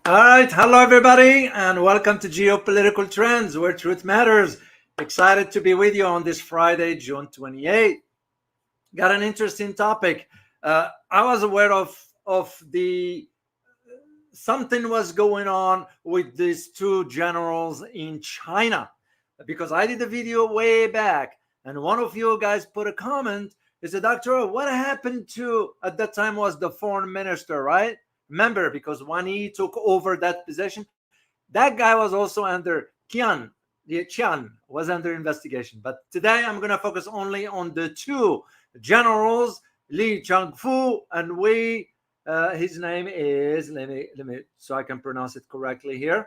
All right, hello everybody, and welcome to Geopolitical Trends, where truth matters. Excited to be with you on this Friday, June 28th. Got an interesting topic. I was aware of the something was going on with these two generals in China because I did a video way back, and one of you guys put a comment. He said, "Doctor, what happened to at that time was the foreign minister, right? Remember, because when he took over that position, that guy was also under Qian. The Qian was under investigation. But today I'm going to focus only on the two generals, Li Shangfu and Wei. His name is let me so I can pronounce it correctly here.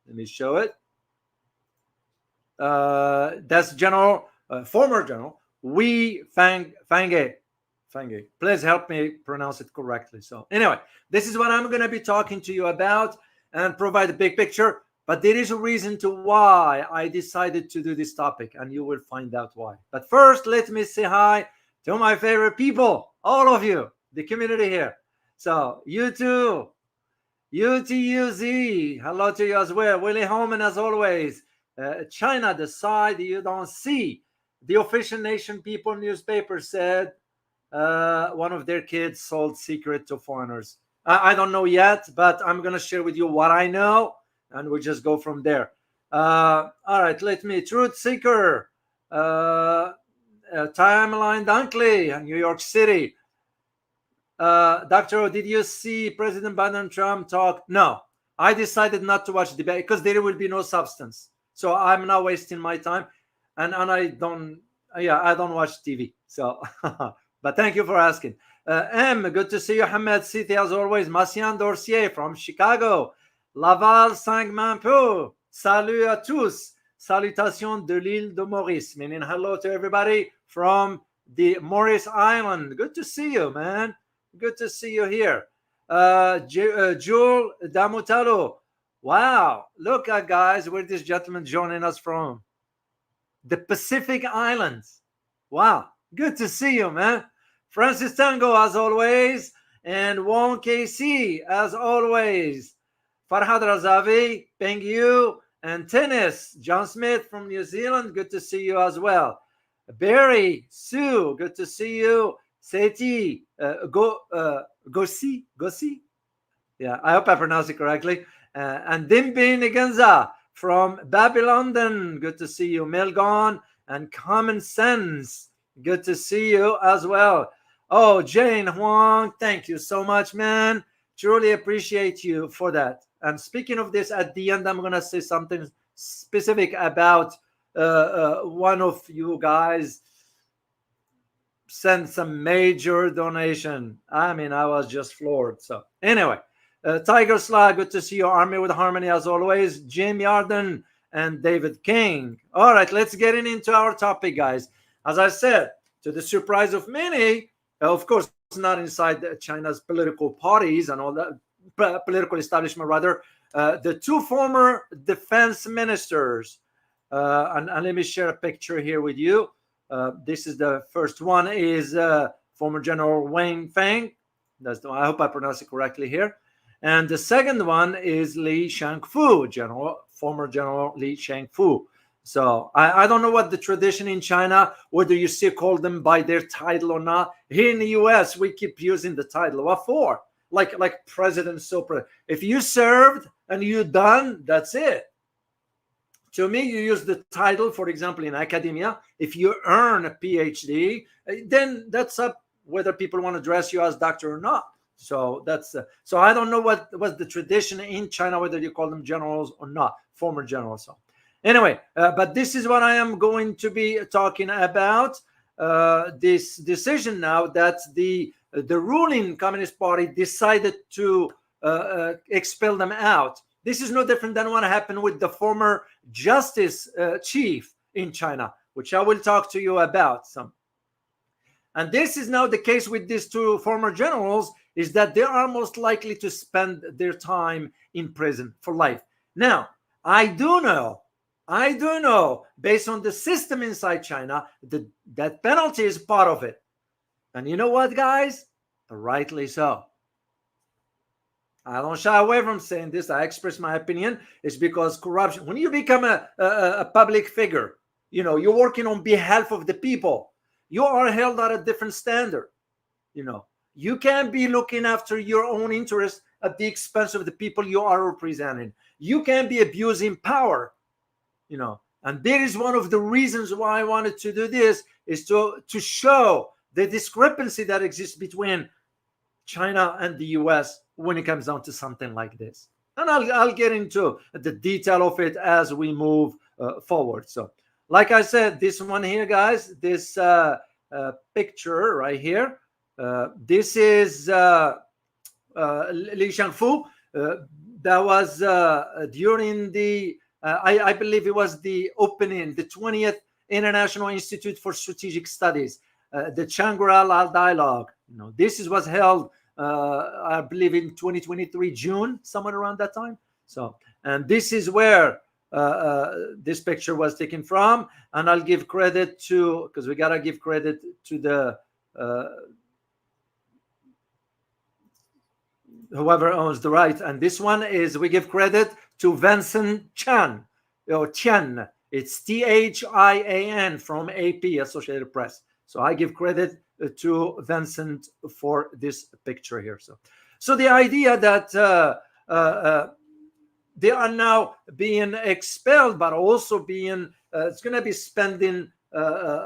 Let me show it. That's General, former General Wei Fenghe. Fenghe. Please help me pronounce it correctly. So anyway, this is what I'm going to be talking to you about and provide a big picture. But there is a reason to why I decided to do this topic, and you will find out why. But first, let me say hi to my favorite people, all of you, the community here. So you too, UTUZ, hello to you as well. Willie Holman, as always. China, the side you don't see. The official Nation People newspaper said one of their kids sold secret to foreigners. I don't know yet, but I'm going to share with you what I know, and we'll just go from there. All right, let me. Truth Seeker, Timeline Dunkley, New York City. Dr. O, did you see President Biden and Trump talk? No, I decided not to watch debate because there will be no substance. So I'm not wasting my time, and I don't watch TV. So, but thank you for asking. M, good to see you. Hamed City as always. Massian Dorcier from Chicago. Laval Saint-Mampou. Salut à tous. Salutations de l'île de Maurice. Meaning hello to everybody from the Maurice Island. Good to see you, man. Good to see you here. Jewel Damutalo. Wow. Look at guys, where this gentleman joining us from. The Pacific Islands. Wow. Good to see you, man. Francis Tango, as always. And Wong KC, as always. Farhad Razavi, Peng Yu, and Tennis. John Smith from New Zealand. Good to see you as well. Barry, Sue, good to see you. Seti, Gosi. Yeah, I hope I pronounced it correctly. And Dimbi Niganza from Babylon. Good to see you. Melgon and Common Sense. Good to see you as well. Oh, Jane Huang, thank you so much, man. Truly appreciate you for that. And speaking of this, at the end, I'm going to say something specific about one of you guys sent some major donation. I mean, I was just floored. So anyway, Tiger Sly, good to see you. Army with Harmony as always. Jim Yarden and David King. All right, let's get into our topic, guys. As I said, to the surprise of many, of course, not inside China's political parties and all that, political establishment rather, the two former defense ministers, and let me share a picture here with you. This is the first one is former General Wang Feng. I hope I pronounced it correctly here. And the second one is Li Shangfu, former General Li Shangfu. So I don't know what the tradition in China, whether you still call them by their title or not. Here in the US, we keep using the title. What for? Like President Sopra. If you served and you done, that's it. To me, you use the title, for example, in academia. If you earn a PhD, then that's up whether people want to address you as doctor or not. So that's so I don't know what was the tradition in China, whether you call them generals or not, former generals. So anyway, but this is what I am going to be talking about. This decision now that the ruling Communist Party decided to expel them out. This is no different than what happened with the former justice chief in China, which I will talk to you about some. And this is now the case with these two former generals, is that they are most likely to spend their time in prison for life. Now, I do know, based on the system inside China, that penalty is part of it. And you know what, guys? Rightly so. I don't shy away from saying this. I express my opinion. It's because corruption, when you become a public figure, you're working on behalf of the people, you are held at a different standard. You can't be looking after your own interests at the expense of the people you are representing. You can't be abusing power, and there is one of the reasons why I wanted to do this, is to show the discrepancy that exists between China and the US when it comes down to something like this. And I'll get into the detail of it as we move forward. So, like I said, this one here, guys, this picture right here, this is Li Shangfu. That was during the, I believe it was the opening, the 20th International Institute for Strategic Studies, the Shangri-La Dialogue. This was held, I believe, in 2023 June, somewhere around that time. So, and this is where this picture was taken from, and I'll give credit to, because we gotta give credit to the whoever owns the right. And this one is, we give credit to Vincent Chan, or Tian. It's Thian from AP, Associated Press. So I give credit to Vincent for this picture here. So the idea that they are now being expelled, but also being, it's going to be spending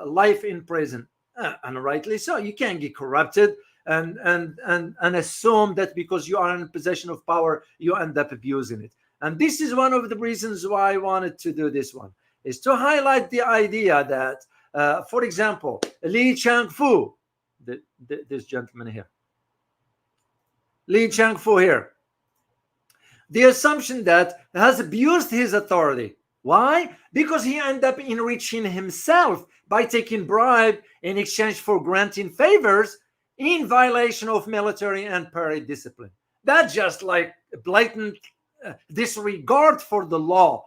life in prison, and rightly so. You can't get corrupted and assume that because you are in possession of power, you end up abusing it. And this is one of the reasons why I wanted to do this one, is to highlight the idea that, for example, Li Shangfu, this gentleman here, Li Shangfu here, the assumption that has abused his authority. Why? Because he ended up enriching himself by taking bribe in exchange for granting favors in violation of military and parade discipline. That's just like blatant disregard for the law,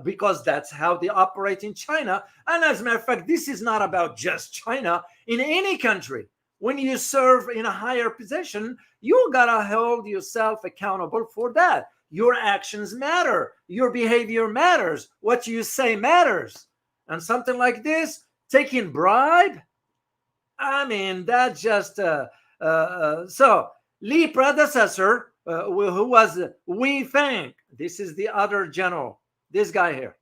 because that's how they operate in China. And as a matter of fact, this is not about just China. In any country, when you serve in a higher position, you gotta hold yourself accountable for that. Your actions matter. Your behavior matters. What you say matters. And something like this, taking bribe, I mean, that's just so Li predecessor, who was Wei Feng. This is the other general. This guy here.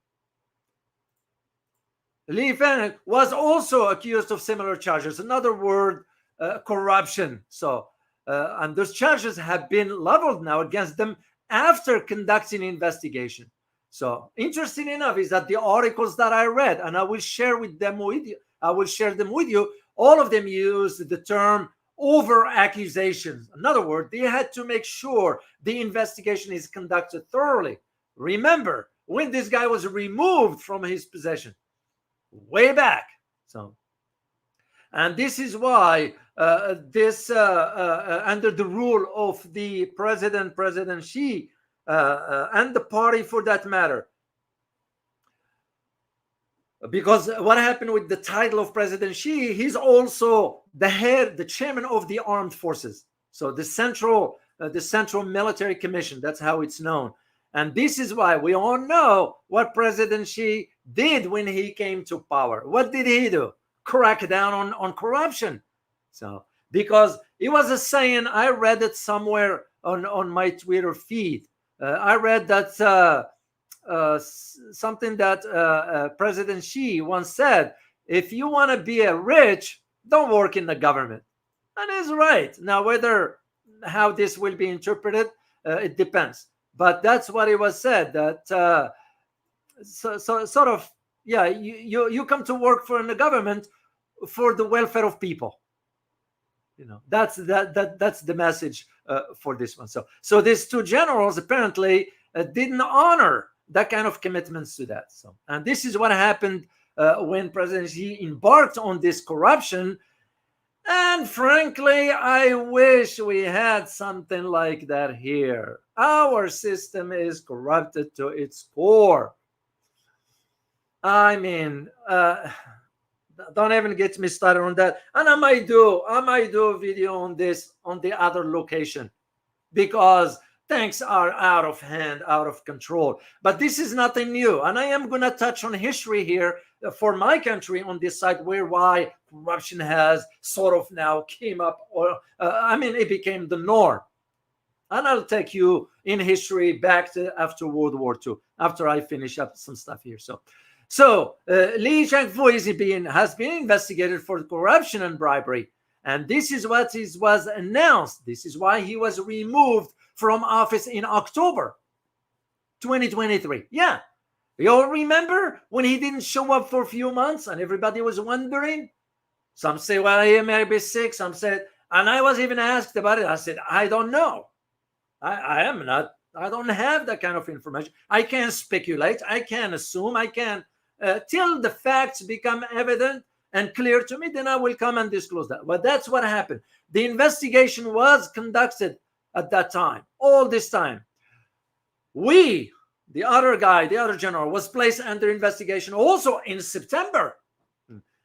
Li Feng was also accused of similar charges. Another word, corruption. So, and those charges have been leveled now against them after conducting investigation. So, interesting enough is that the articles that I read, and I will share them with you, all of them use the term over accusations. In other words, they had to make sure the investigation is conducted thoroughly. Remember, when this guy was removed from his possession, way back. So, and this is why this under the rule of the President Xi, and the party for that matter, because what happened with the title of President Xi, he's also the head, the chairman of the armed forces. So the central military commission, that's how it's known. And this is why we all know what President Xi did when he came to power. What did he do? Crack down on corruption. So, because it was a saying, I read it somewhere on my Twitter feed. I read that something that President Xi once said: if you want to be rich, don't work in the government. And he's right. Now, how this will be interpreted, it depends. But that's what it was said, that so sort of, yeah, you come to work for the government for the welfare of people. That's the message for this one. So these two generals apparently didn't honor that kind of commitments to that. So, and this is what happened when President Xi embarked on this corruption. And frankly, I wish we had something like that here. Our system is corrupted to its core. I mean, don't even get me started on that. And I might do a video on this on the other location, because Things are out of hand, out of control. But this is nothing new. And I am going to touch on history here for my country on this side, where why corruption has sort of now came up, or it became the norm. And I'll take you in history back to after World War II, after I finish up some stuff here. So Li Shangfu has been investigated for corruption and bribery. And this is what was announced. This is why he was removed from office in October 2023. Yeah. You all remember when he didn't show up for a few months and everybody was wondering? Some say, well, he may be sick. Some said, and I was even asked about it. I said, I don't know. I don't have that kind of information. I can't speculate. I can't assume. I can't, till the facts become evident and clear to me, then I will come and disclose that. But that's what happened. The investigation was conducted at that time. All this time, the other general, was placed under investigation also in September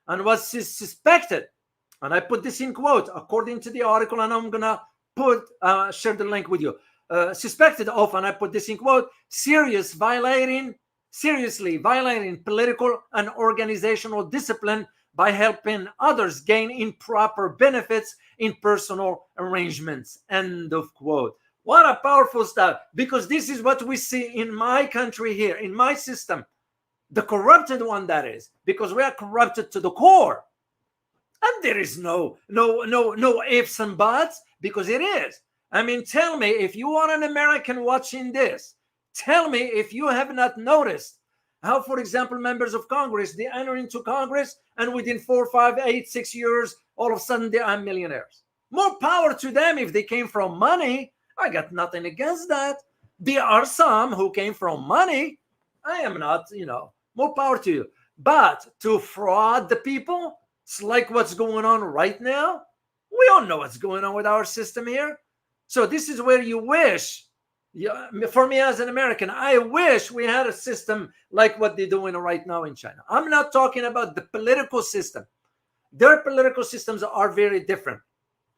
and was suspected. And I put this in quote according to the article, and I'm gonna share the link with you. Suspected of, and I put this in quote, seriously violating political and organizational discipline by helping others gain improper benefits in personal arrangements. End of quote. What a powerful stuff, because this is what we see in my country here, in my system, the corrupted one, that is, because we are corrupted to the core. And there is no ifs and buts, because it is. Tell me, if you are an American watching this, tell me if you have not noticed how, for example, members of Congress, they enter into Congress and within 4, 5, 8, 6 years, all of a sudden they are millionaires. More power to them if they came from money. I got nothing against that. There are some who came from money. I am not, more power to you. But to fraud the people, it's like what's going on right now. We all know what's going on with our system here. So this is where you wish, for me as an American, I wish we had a system like what they're doing right now in China. I'm not talking about the political system. Their political systems are very different.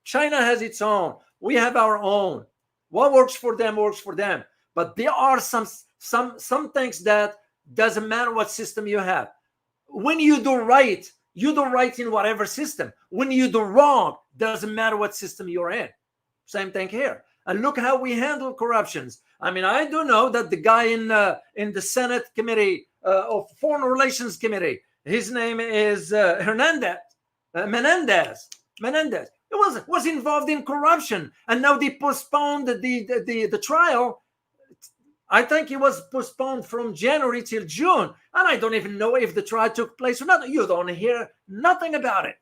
China has its own. We have our own. What works for them works for them. But there are some things that doesn't matter what system you have. When you do right in whatever system. When you do wrong, doesn't matter what system you're in. Same thing here. And look how we handle corruptions. I do know that the guy in the Senate Committee of Foreign Relations Committee, his name is Menendez. He was involved in corruption, and now they postponed the trial. I think it was postponed from January till June, and I don't even know if the trial took place or not. You don't hear nothing about it,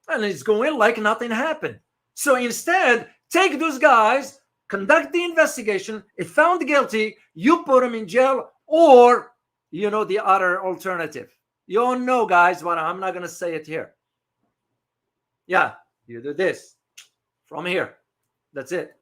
and it's going like nothing happened. So instead, take those guys, conduct the investigation. If found guilty, you put them in jail, or the other alternative. You all know, guys, what I'm not going to say it here. Yeah, you do this from here. That's it.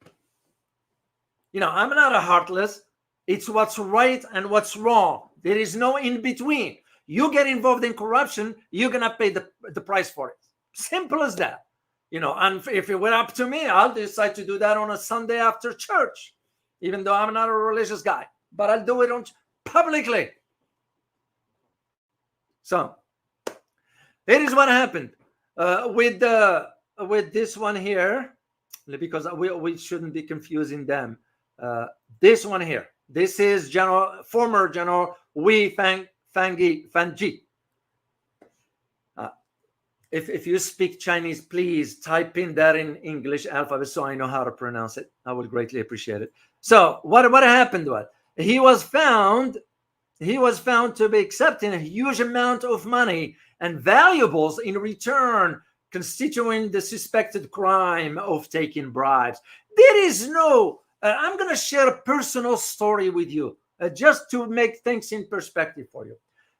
I'm not a heartless. It's what's right and what's wrong. There is no in between. You get involved in corruption, you're going to pay the price for it. Simple as that. And if it were up to me, I'll decide to do that on a Sunday after church, even though I'm not a religious guy. But I'll do it publicly. So, here is what happened with this one here, because we shouldn't be confusing them. This one here. This is former General Fenghe. If you speak Chinese, please type in that in English alphabet so I know how to pronounce it. I would greatly appreciate it. So what happened was he was found to be accepting a huge amount of money and valuables in return, constituting the suspected crime of taking bribes. There is no, I'm going to share a personal story with you just to make things in perspective for you.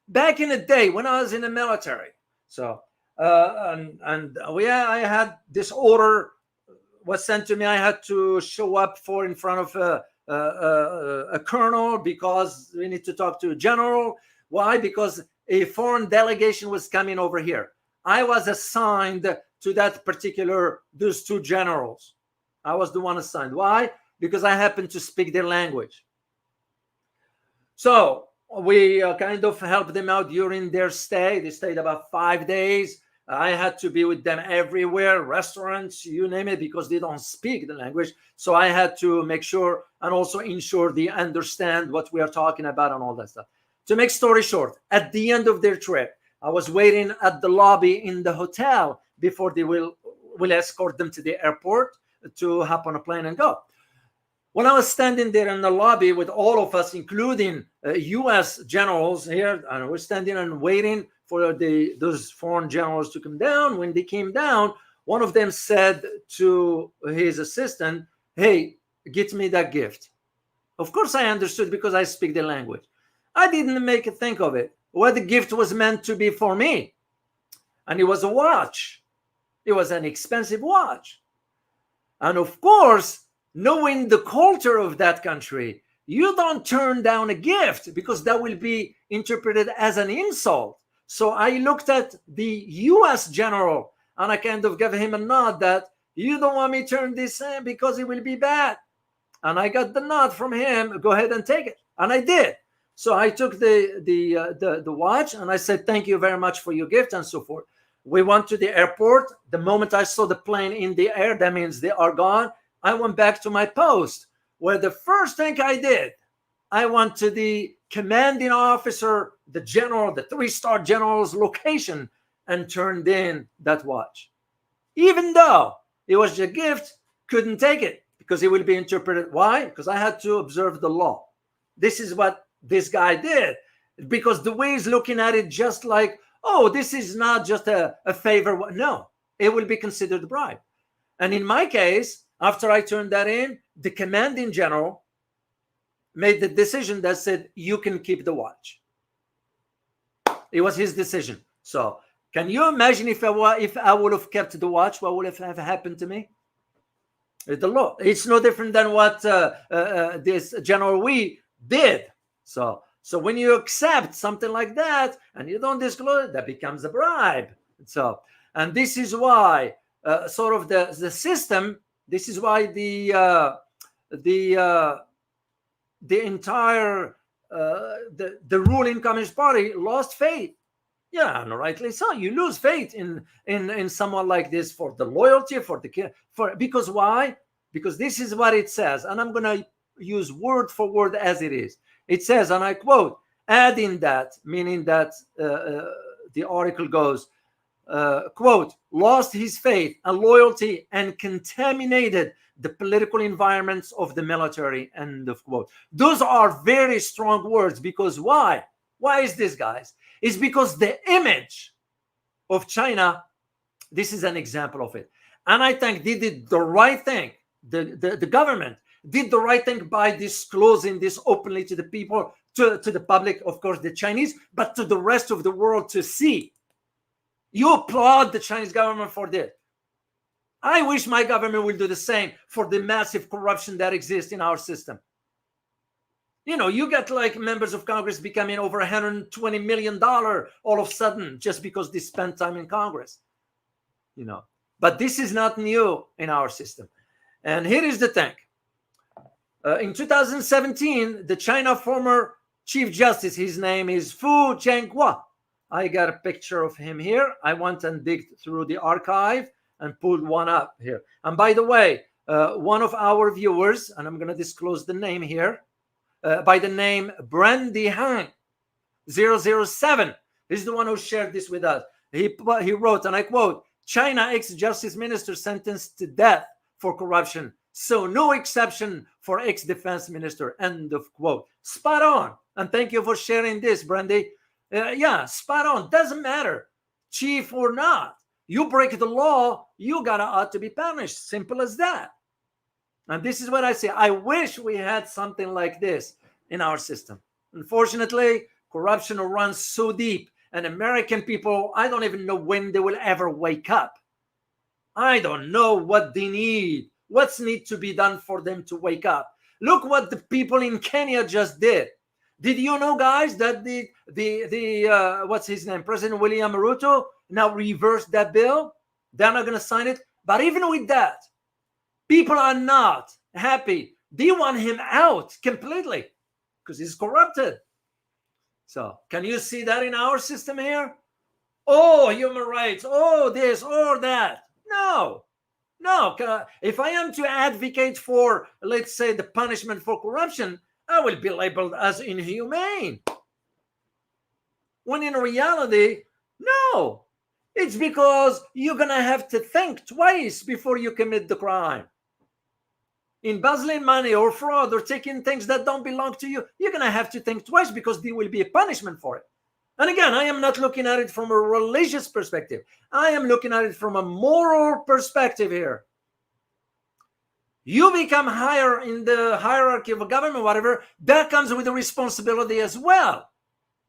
Back in the day when I was in the military, I had this order was sent to me. I had to show up in front of a colonel because we need to talk to a general. Why? Because a foreign delegation was coming over here. I was assigned to those two generals. I was the one assigned. Why? because I happen to speak their language. So we kind of helped them out during their stay. They stayed about 5 days. I had to be with them everywhere, restaurants, you name it, because they don't speak the language. So I had to make sure and also ensure they understand what we are talking about and all that stuff. To make story short, at the end of their trip, I was waiting at the lobby in the hotel before they will escort them to the airport to hop on a plane and go. When I was standing there in the lobby with all of us, including U.S. generals here, and we're standing and waiting for those foreign generals to come down. When they came down, one of them said to his assistant, "Hey, get me that gift." Of course, I understood because I speak the language. I didn't make a think of it. What the gift was meant to be for me. And it was a watch. It was an expensive watch. And of course, knowing the culture of that country, you don't turn down a gift because that will be interpreted as an insult. So I looked at the US general and I kind of gave him a nod that you don't want me to turn this in because it will be bad. And I got the nod from him, go ahead and take it. And I did. So I took the watch and I said, thank you very much for your gift and so forth. We went to the airport. The moment I saw the plane in the air, that means they are gone. I went back to my post, where the first thing I did, I went to the commanding officer, the general, the 3-star general's location, and turned in that watch. Even though it was a gift, couldn't take it because it will be interpreted. Why? Because I had to observe the law. This is what this guy did, because the way he's looking at it, just like, oh, this is not just a favor. No, it will be considered a bribe. And in my case, after I turned that in, the commanding general made the decision that said, you can keep the watch. It was his decision. So can you imagine if I would have kept the watch, what would have happened to me? The law. It's no different than what this General Wee did. So when you accept something like that and you don't disclose it, that becomes a bribe. So, and this is why sort of the system. This is why the entire the ruling Communist Party lost faith. Yeah, and rightly so. You lose faith in someone like this for the loyalty, because why? Because this is what it says, and I'm gonna use word for word as it is. It says, and I quote, adding that, meaning that the article goes, quote, lost his faith and loyalty and contaminated the political environments of the military, end of quote. Those are very strong words, because why? Why is this, guys? It's because the image of China, this is an example of it. And I think they did the right thing. The government did the right thing by disclosing this openly to the people, to the public, of course, the Chinese, but to the rest of the world to see. You applaud the Chinese government for this. I wish my government would do the same for the massive corruption that exists in our system. You know, you get like members of Congress becoming over $120 million all of a sudden just because they spend time in Congress. You know, but this is not new in our system. And here is the thing. In 2017, the China former Chief Justice, his name is Fu Zhenghua. I got a picture of him here. I went and digged through the archive and pulled one up here. And by the way, one of our viewers, and I'm going to disclose the name here, by the name Brandy Han 007, is the one who shared this with us. He wrote, and I quote, China ex-justice minister sentenced to death for corruption. So no exception for ex-defense minister, end of quote. Spot on. And thank you for sharing this, Brandy. Yeah, spot on. Doesn't matter, chief or not. You break the law, you ought to be punished. Simple as that. And this is what I say. I wish we had something like this in our system. Unfortunately, corruption runs so deep, and American people, I don't even know when they will ever wake up. I don't know what they need. What's need to be done for them to wake up? Look what the people in Kenya just did. Did you know, guys, that the what's his name, President William Ruto, now reversed that bill? They're not going to sign it. But even with that, people are not happy They want him out completely because he's corrupted. So can you see that in our system here? Oh, human rights. Oh, this or that. No. If I am to advocate for, let's say, the punishment for corruption, I will be labeled as inhumane. When in reality, no. It's because you're going to have to think twice before you commit the crime. Embezzling money or fraud or taking things that don't belong to you, you're going to have to think twice because there will be a punishment for it. And again, I am not looking at it from a religious perspective. I am looking at it from a moral perspective here. You become higher in the hierarchy of a government, whatever, that comes with a responsibility as well.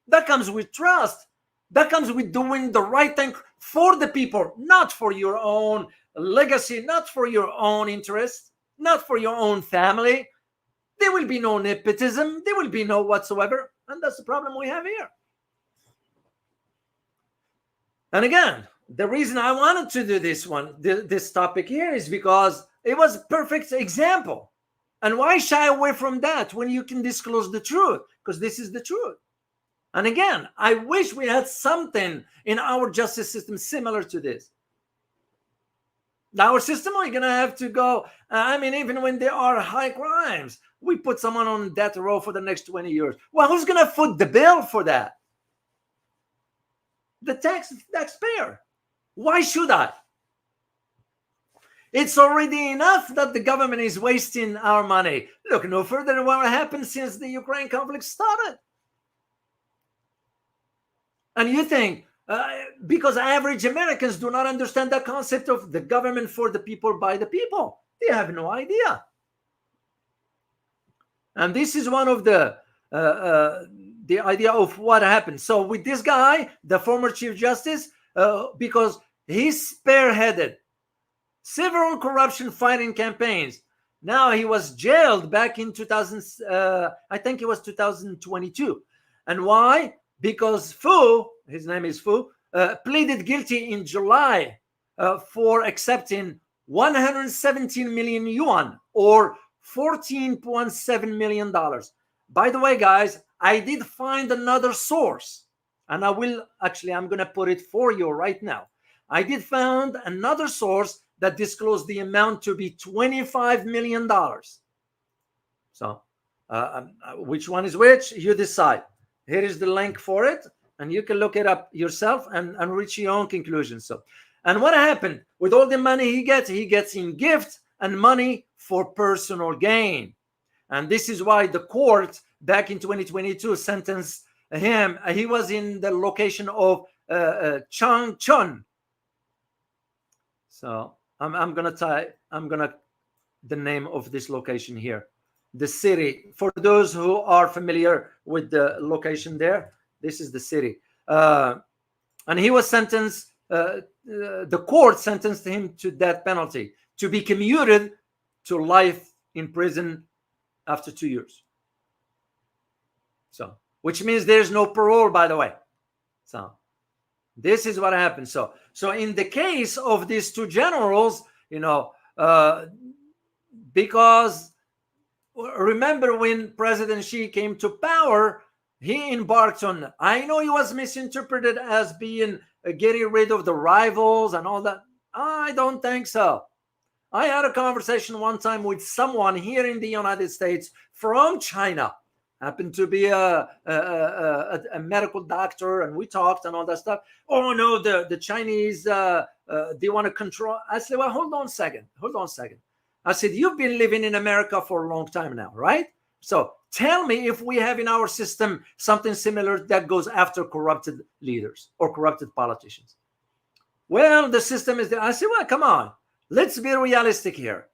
That comes with trust. That comes with doing the right thing for the people, not for your own legacy, not for your own interest, not for your own family. There will be no nepotism. There will be no whatsoever. And that's the problem we have here. And again, the reason I wanted to do this topic here is because it was a perfect example. And why shy away from that when you can disclose the truth? Because this is the truth. And again, I wish we had something in our justice system similar to this. Our system, we're going to have to go, even when there are high crimes, we put someone on death row for the next 20 years. Well, who's going to foot the bill for that? The taxpayer. Why should I? It's already enough that the government is wasting our money. Look no further than what happened since the Ukraine conflict started. And you think, because average Americans do not understand the concept of the government for the people, by the people. They have no idea. And this is one of the idea of what happened. So with this guy, the former Chief Justice, because he spearheaded several corruption fighting campaigns. Now he was jailed back in 2022. And why? Because Fu, his name is Fu, pleaded guilty in July for accepting 117 million yuan or $14.7 million. By the way, guys, I did find another source, and I'm going to put it for you right now. I did find another source that disclosed the amount to be $25 million. So which one is which? You decide. Here is the link for it, and you can look it up yourself and reach your own conclusions. So, and what happened with all the money he gets in gift and money for personal gain. And this is why the court back in 2022 sentenced him. He was in the location of Changchun. So I'm gonna the name of this location here, the city. For those who are familiar with the location there, this is the city. And he was sentenced. The court sentenced him to death penalty, to be commuted to life in prison after 2 years. So, which means there's no parole, by the way. So, this is what happened. So in the case of these two generals, because remember when President Xi came to power, he embarked on, I know he was misinterpreted as being getting rid of the rivals and all that. I don't think so. I had a conversation one time with someone here in the United States from China, happened to be a medical doctor, and we talked and all that stuff. Oh no, the Chinese, they want to control. I said, well, hold on a second. I said, you've been living in America for a long time now, right? So tell me if we have in our system something similar that goes after corrupted leaders or corrupted politicians. Well, the system is there. I said, well, come on. Let's be realistic here.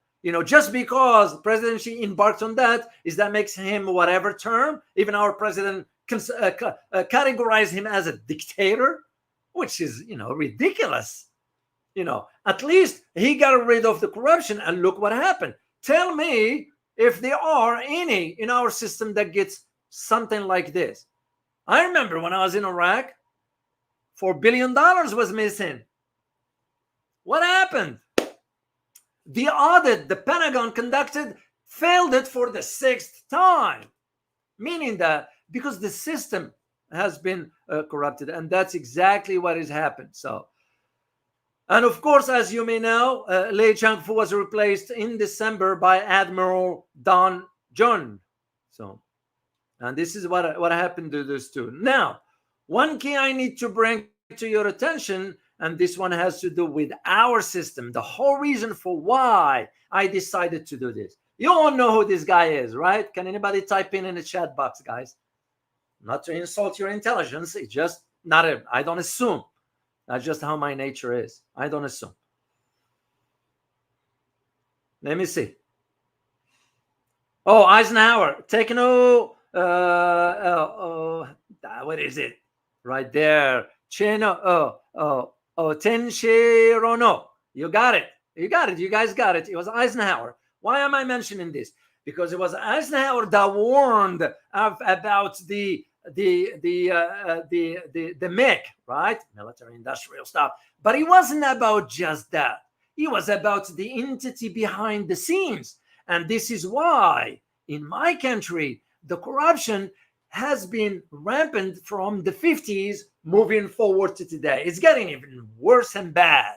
Just because President Xi embarked on that, is that makes him whatever term? Even our president categorized him as a dictator, which is, ridiculous. At least he got rid of the corruption, and look what happened. Tell me if there are any in our system that gets something like this. I remember when I was in Iraq, $4 billion was missing. What happened? The audit the Pentagon conducted failed it for the sixth time, meaning that because the system has been corrupted, and that's exactly what has happened. So, and of course, as you may know, Lei Shangfu was replaced in December by Admiral Don Jun. So, and this is what happened to this two. Now, one key I need to bring to your attention, and this one has to do with our system, the whole reason for why I decided to do this. You all know who this guy is, right? Can anybody type in the chat box, guys? Not to insult your intelligence, it's just not I don't assume. That's just how my nature is. I don't assume. Let me see. Oh, Eisenhower. Techno. What is it? Right there. Tenshiro no. You got it. You got it. You guys got it. It was Eisenhower. Why am I mentioning this? Because it was Eisenhower that warned about the MIC, right? Military industrial stuff. But it wasn't about just that. It was about the entity behind the scenes. And this is why in my country, the corruption has been rampant from the 50s moving forward to today. It's getting even worse and bad.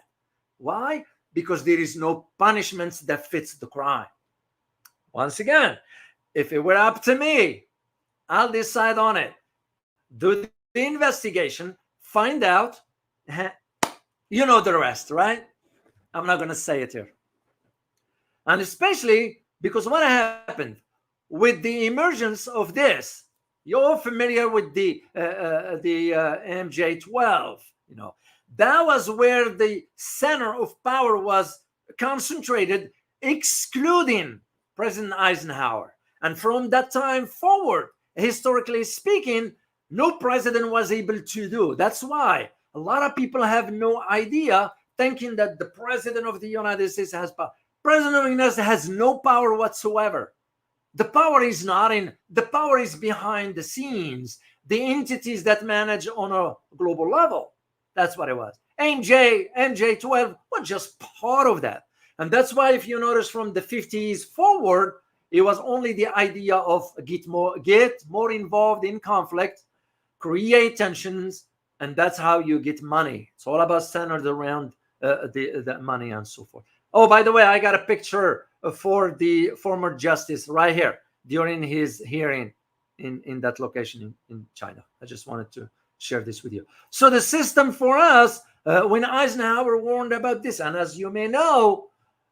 Why? Because there is no punishments that fits the crime. Once again, if it were up to me, I'll decide on it. Do the investigation, find out. You know the rest, right? I'm not going to say it here. And especially because what happened with the emergence of this, you're familiar with the MJ12, you know, that was where the center of power was concentrated, excluding President Eisenhower. And from that time forward, historically speaking, no president was able to do. That's why a lot of people have no idea, thinking that the president of the United States has power. President of the United States has no power whatsoever. The power is not in, the power is behind the scenes, the entities that manage on a global level. That's what it was. MJ12 was just part of that. And that's why if you notice from the 50s forward, it was only the idea of get more involved in conflict, create tensions, and that's how you get money. It's all about centered around the money and so forth. Oh, by the way, I got a picture for the former justice right here during his hearing in that location in China. I just wanted to share this with you. So the system for us, when Eisenhower warned about this, and as you may know,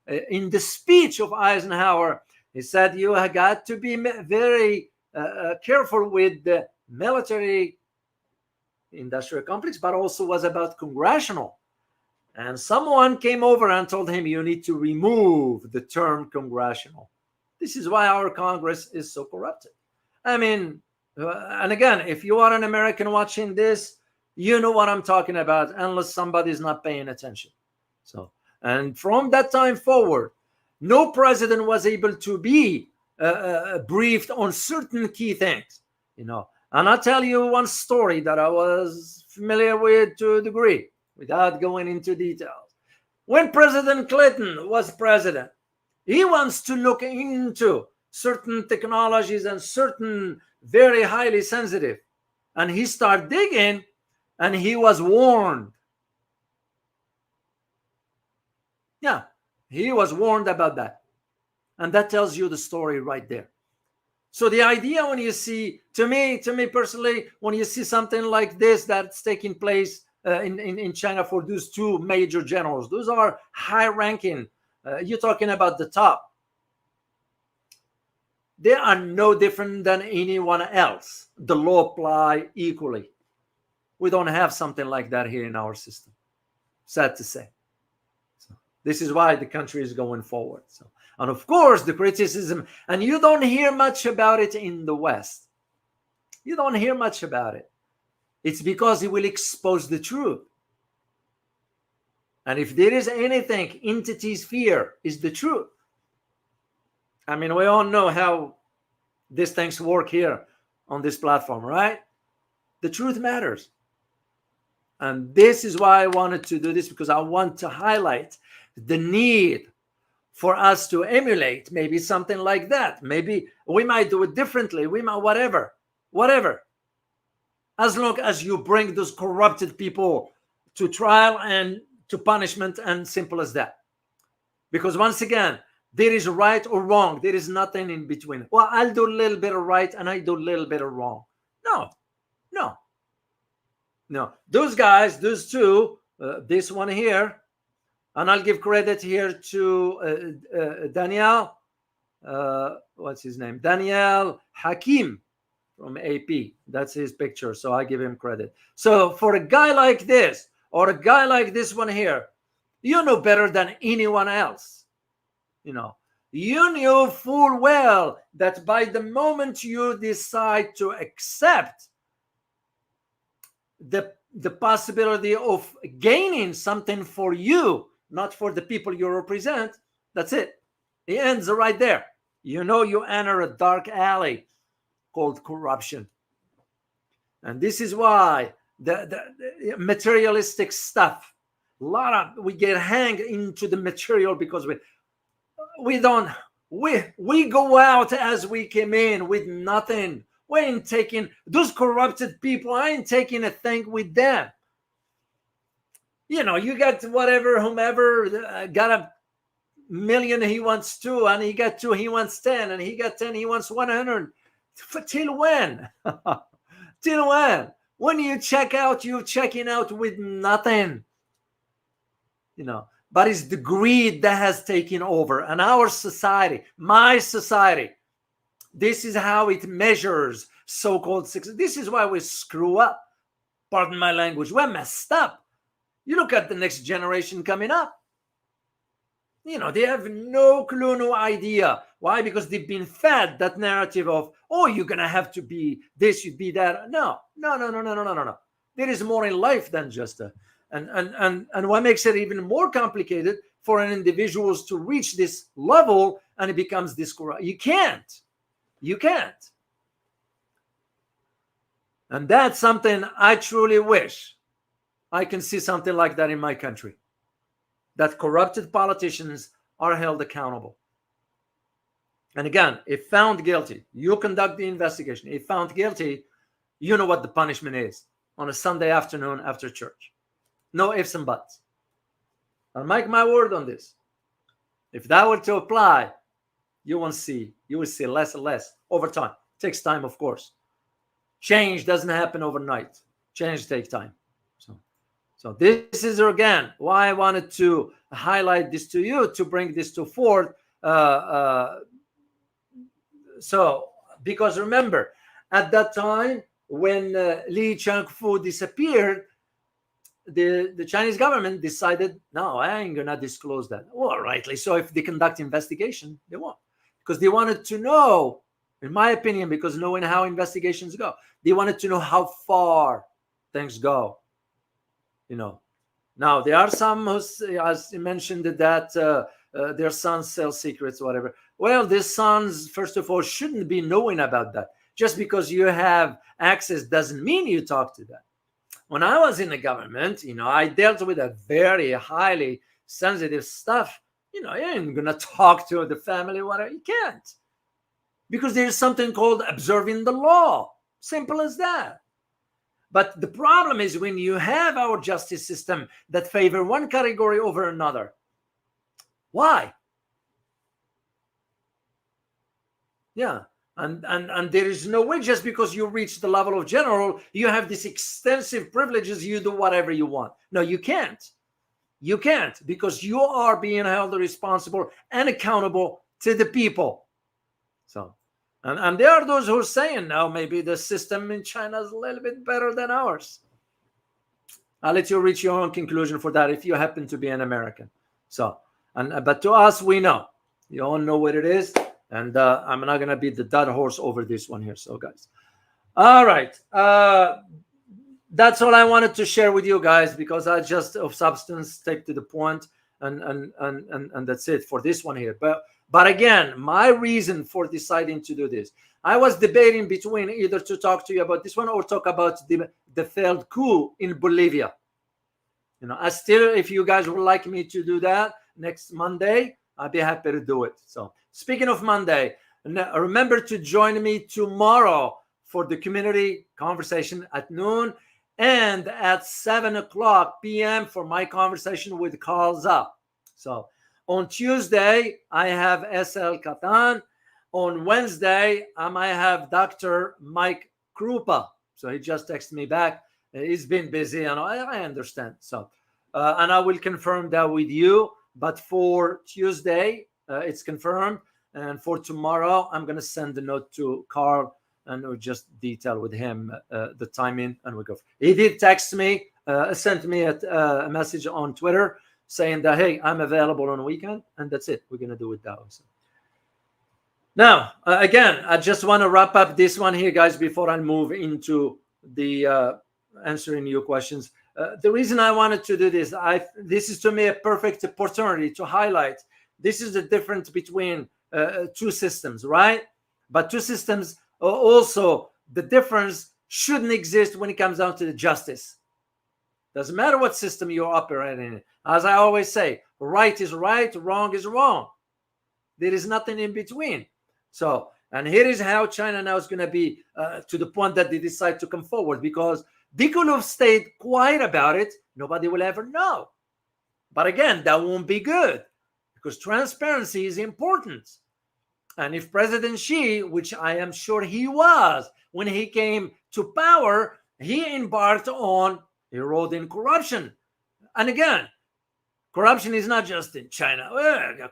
in the speech of Eisenhower, he said you have got to be very careful with the military industrial complex, but also was about congressional. And someone came over and told him you need to remove the term congressional. This is why our Congress is so corrupted. I mean, and again, if you are an American watching this, you know what I'm talking about, unless somebody's not paying attention. So, and from that time forward, no president was able to be briefed on certain key things, you know. And I'll tell you one story that I was familiar with to a degree, without going into details. When President Clinton was president, he wants to look into certain technologies and certain very highly sensitive. And he started digging, and he was warned. Yeah, he was warned about that. And that tells you the story right there. So the idea when you see, to me personally, when you see something like this that's taking place in China for those two major generals, those are high-ranking. You're talking about the top. They are no different than anyone else. The law applies equally. We don't have something like that here in our system. Sad to say. So this is why the country is going forward. So, and of course, the criticism, and you don't hear much about it in the West. You don't hear much about it. It's because it will expose the truth. And if there is anything entities fear, is the truth. I mean, we all know how these things work here on this platform, right? The truth matters. And this is why I wanted to do this, because I want to highlight the need for us to emulate, maybe something like that. Maybe we might do it differently. We might, whatever. As long as you bring those corrupted people to trial and to punishment, and simple as that. Because once again, there is right or wrong. There is nothing in between. Well, I'll do a little bit of right and I do a little bit of wrong. No. Those guys, those two, this one here, and I'll give credit here to Daniel. What's his name? Daniel Hakim from AP. That's his picture, so I give him credit. So for a guy like this, or a guy like this one here, you know better than anyone else. You knew full well that by the moment you decide to accept the possibility of gaining something for you, not for the people you represent, that's it. It ends right there. You enter a dark alley called corruption. And this is why the materialistic stuff, we get hanged into the material, because we go out as we came in with nothing. We ain't taking, those corrupted people, I ain't taking a thing with them. You got whatever, whomever got a million, he wants 2, and he got 2, he wants 10, and he got 10, he wants 100. Till when? Till when? When you check out, you're checking out with nothing. But it's the greed that has taken over. And our society, my society, this is how it measures so-called success. This is why we screw up. Pardon my language. We're messed up. You look at the next generation coming up. They have no clue, no idea. Why? Because they've been fed that narrative of, oh, you're going to have to be this, you'd be that. No. There is more in life than just that. And what makes it even more complicated for an individual to reach this level, and it becomes this corrupt. You can't. And that's something I truly wish I can see something like that in my country. That corrupted politicians are held accountable. And again, if found guilty, you conduct the investigation. If found guilty, you know what the punishment is on a Sunday afternoon after church. No ifs and buts. I'll make my word on this. If that were to apply, you will see less and less over time. It takes time, of course. Change doesn't happen overnight. Change takes time. So this is, again, why I wanted to highlight this to you, to bring this to forth. Because remember, at that time, when Li Shangfu disappeared, the Chinese government decided, no, I ain't going to disclose that. Well, rightly so. If they conduct investigation, they won't. Because they wanted to know, in my opinion, because knowing how investigations go, they wanted to know how far things go. Now there are some who, as you mentioned, that their sons sell secrets, whatever. Well, their sons, first of all, shouldn't be knowing about that. Just because you have access doesn't mean you talk to them. When I was in the government, I dealt with a very highly sensitive stuff. You ain't gonna talk to the family, whatever. You can't, because there's something called observing the law. Simple as that. But the problem is when you have our justice system that favor one category over another. Why? Yeah. And there is no way, just because you reach the level of general, you have these extensive privileges, you do whatever you want. No, you can't. You can't, because you are being held responsible and accountable to the people. So, and there are those who are saying now maybe the system in China is a little bit better than ours. I'll let you reach your own conclusion for that if you happen to be an American. So, but to us, we know. You all know what it is. And I'm not going to beat the dead horse over this one here. So, guys. All right. That's all I wanted to share with you guys, because I just of substance take to the point, and that's it for this one here. But again, my reason for deciding to do this, I was debating between either to talk to you about this one or talk about the failed coup in Bolivia. I still, if you guys would like me to do that next Monday, I'd be happy to do it. So speaking of Monday, remember to join me tomorrow for the community conversation at noon and at 7 o'clock p.m. for my conversation with Carl Za. So on Tuesday, I have SL Katan. On Wednesday, I might have Dr. Mike Krupa. So he just texted me back. He's been busy, and I understand. So, and I will confirm that with you. But for Tuesday, it's confirmed. And for tomorrow, I'm going to send a note to Carl and we'll just detail with him the timing, and we go. He did text me, sent me a message on Twitter saying that, hey, I'm available on the weekend, and that's it. We're going to do it that way. So. Now, again, I just want to wrap up this one here, guys, before I move into the answering your questions. The reason I wanted to do this, this is to me a perfect opportunity to highlight this is the difference between two systems, right? But two systems, also the difference shouldn't exist when it comes down to the justice. Doesn't matter what system you're operating in. As I always say, right is right, wrong is wrong. There is nothing in between. So, and here is how China now is going to be to the point that they decide to come forward, because they could have stayed quiet about it. Nobody will ever know. But again, that won't be good, because transparency is important. And if President Xi, which I am sure he was when he came to power, he embarked on eroding corruption. And again, corruption is not just in China.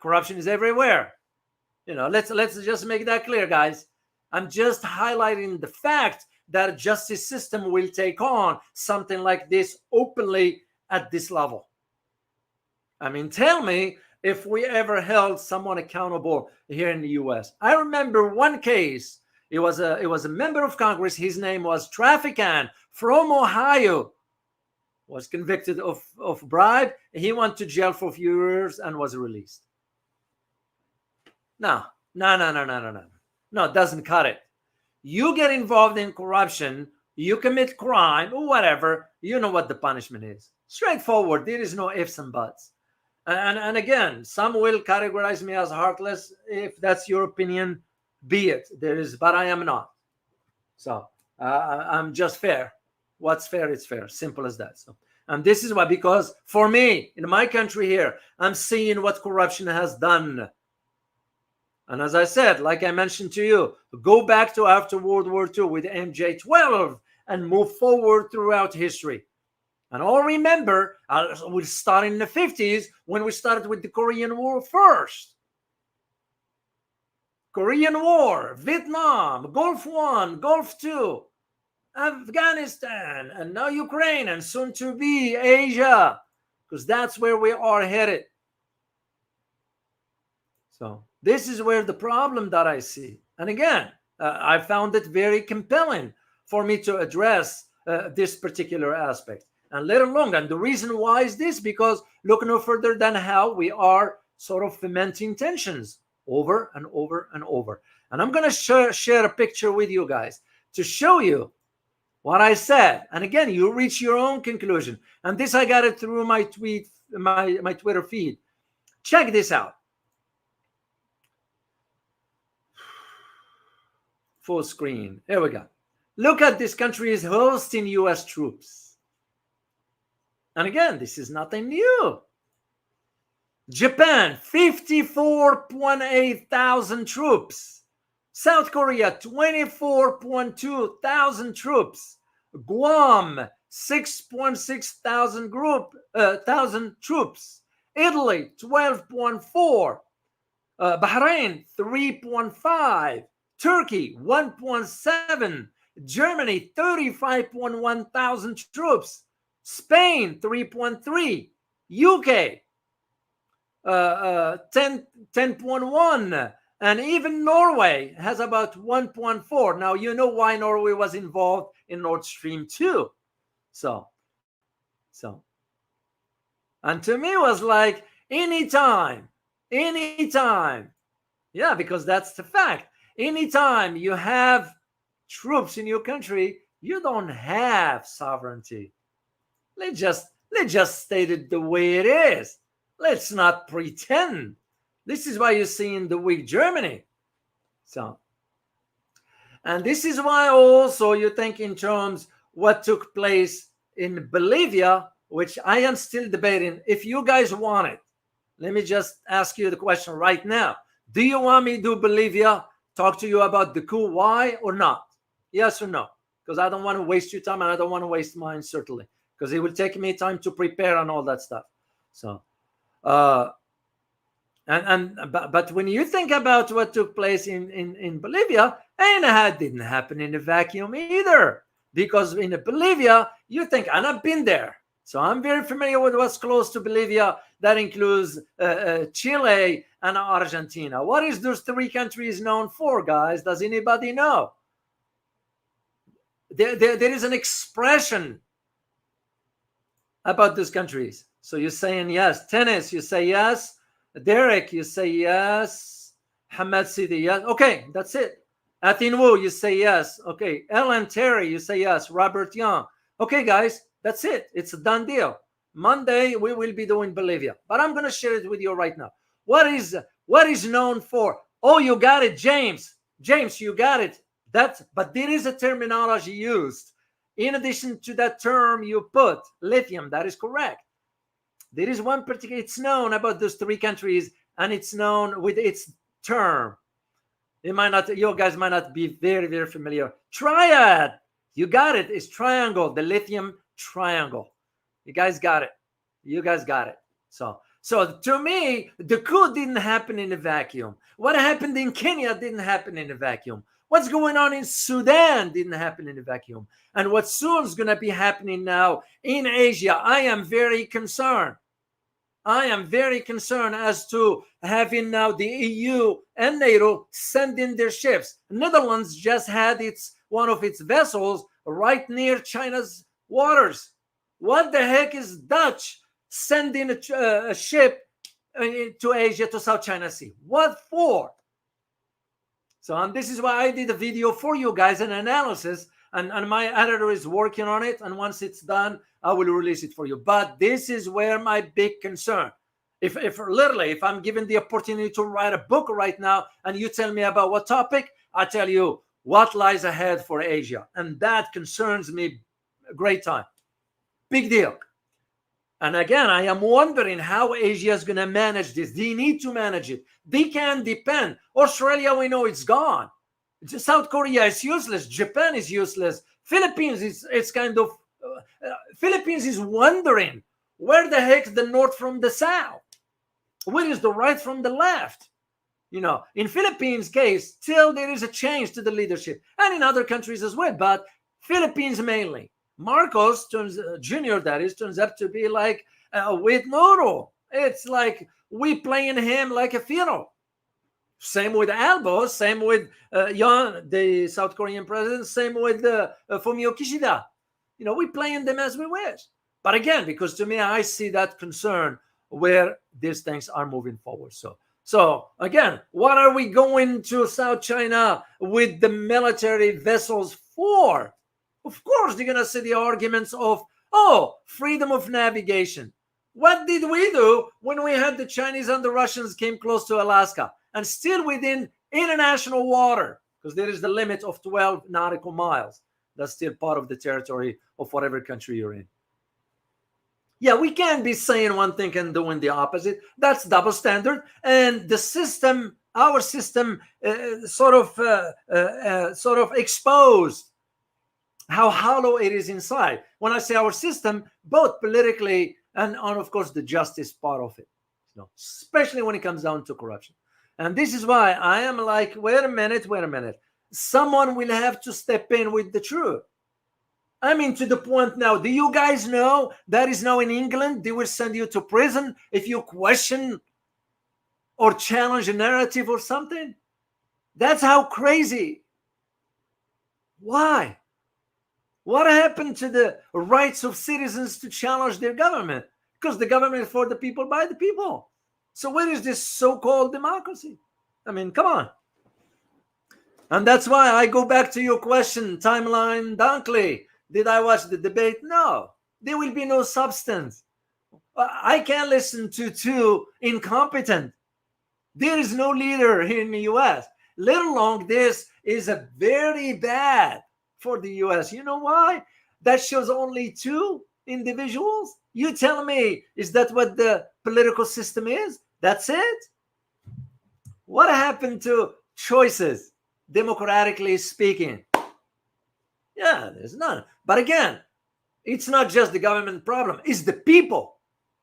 Corruption is everywhere. Let's just make that clear, guys. I'm just highlighting the fact that a justice system will take on something like this openly at this level. I mean, tell me if we ever held someone accountable here in the U.S. I remember one case. It was a member of Congress. His name was Traficant from Ohio. Was convicted of bribe. He went to jail for a few years and was released. No, it doesn't cut it. You get involved in corruption, you commit crime or whatever, you know what the punishment is. Straightforward. There is no ifs and buts. And again, some will categorize me as heartless. If that's your opinion, be it. But I am not. So I'm just fair. What's fair is fair. Simple as that. So, and this is why, because for me, in my country here, I'm seeing what corruption has done. And as I said, like I mentioned to you, go back to after World War II with MJ-12 and move forward throughout history. And all remember, we started in the 50s when we started with the Korean War first. Korean War, Vietnam, Gulf I, Gulf II, Afghanistan, and now Ukraine, and soon to be Asia, because that's where we are headed. So this is where the problem that I see. And again, I found it very compelling for me to address this particular aspect. And let alone, and the reason why is this, because look no further than how we are sort of fomenting tensions over and over and over. And I'm going to share a picture with you guys to show you what I said. And again, you reach your own conclusion. And this, I got it through my my Twitter feed. Check this out. Full screen. Here we go. Look at this country is hosting U.S. troops. And again, this is nothing new. Japan, 54.8 thousand troops. South Korea, 24.2 thousand troops. Guam, 6.6 thousand troops. Italy, 12.4. Bahrain, 3.5. Turkey, 1.7. Germany, 35.1 thousand troops. Spain, 3.3. UK, 10.1. And even Norway has about 1.4. Now, you know why Norway was involved in Nord Stream 2. So. And to me, it was like, anytime. Yeah, because that's the fact. Anytime you have troops in your country, you don't have sovereignty. Let's just state it the way it is. Let's not pretend. This is why you're seeing the weak Germany. So, and this is why also you think in terms what took place in Bolivia, which I am still debating. If you guys want it, let me just ask you the question right now. Do you want me to do Bolivia, talk to you about the coup, why or not? Yes or no? Because I don't want to waste your time and I don't want to waste mine, certainly, because it will take me time to prepare and all that stuff. So, but when you think about what took place in Bolivia, and it didn't happen in a vacuum either, because in Bolivia, you think, and I've been there, so I'm very familiar with what's close to Bolivia. That includes Chile and Argentina. What is those three countries known for, guys? Does anybody know? There is an expression about those countries. So you're saying yes. Tennis, you say yes. Derek, you say yes. Hamad Sidi, yes. Okay, that's it. Atin Wu, you say yes. Okay. Ellen Terry, you say yes. Robert Young. Okay, guys, that's it. It's a done deal. Monday, we will be doing Bolivia. But I'm going to share it with you right now. What is known for? Oh, you got it, James. James, you got it. But there is a terminology used. In addition to that term you put, lithium, that is correct. There is one particular, it's known about those three countries, and it's known with its term. You guys might not be very, very familiar. Triad, you got it. It's triangle, the lithium triangle. You guys got it. You guys got it. So to me, the coup didn't happen in a vacuum. What happened in Kenya didn't happen in a vacuum. What's going on in Sudan didn't happen in a vacuum. And what soon is going to be happening now in Asia, I am very concerned. I am very concerned as to having now the EU and NATO sending their ships. Netherlands just had one of its vessels right near China's waters. What the heck is Dutch sending a ship to Asia, to South China Sea? What for? So, and this is why I did a video for you guys, an analysis, and my editor is working on it. And once it's done, I will release it for you. But this is where my big concern. If I'm given the opportunity to write a book right now, and you tell me about what topic, I tell you what lies ahead for Asia. And that concerns me a great time. Big deal. And again, I am wondering how Asia is going to manage this. They need to manage it. They can depend. Australia, we know it's gone. South Korea is useless. Japan is useless. Philippines Philippines is wondering where the heck the north from the south? Where is the right from the left? In Philippines' case, still there is a change to the leadership, and in other countries as well, but Philippines mainly. Marcos Jr., turns out to be like with Noro. It's like we playing him like a fiddle. Same with Albo, same with the South Korean president, same with Fumio Kishida. We playing them as we wish. But again, because to me, I see that concern where these things are moving forward. So again, what are we going to South China with the military vessels for? Of course, they're going to see the arguments of, freedom of navigation. What did we do when we had the Chinese and the Russians came close to Alaska and still within international water? Because there is the limit of 12 nautical miles. That's still part of the territory of whatever country you're in. Yeah, we can't be saying one thing and doing the opposite. That's double standard. And the system, our system, sort of exposed how hollow it is inside. When I say our system, both politically and of course the justice part of it, especially when it comes down to corruption. And this is why I am like, wait a minute. Someone will have to step in with the truth. I mean, to the point now, do you guys know that is now in England? They will send you to prison if you question or challenge a narrative or something. That's how crazy. Why? What happened to the rights of citizens to challenge their government? Because the government is for the people, by the people. So where is this so-called democracy? I mean, come on. And that's why I go back to your question, Timeline Dunkley. Did I watch the debate? No. There will be no substance. I can't listen to two incompetent There is no leader here in the US. Let alone this is a very bad for the US. You know why? That shows only two individuals. You tell me, is that what the political system is? That's it? What happened to choices, democratically speaking? Yeah, there's none. But again, it's not just the government problem, it's the people,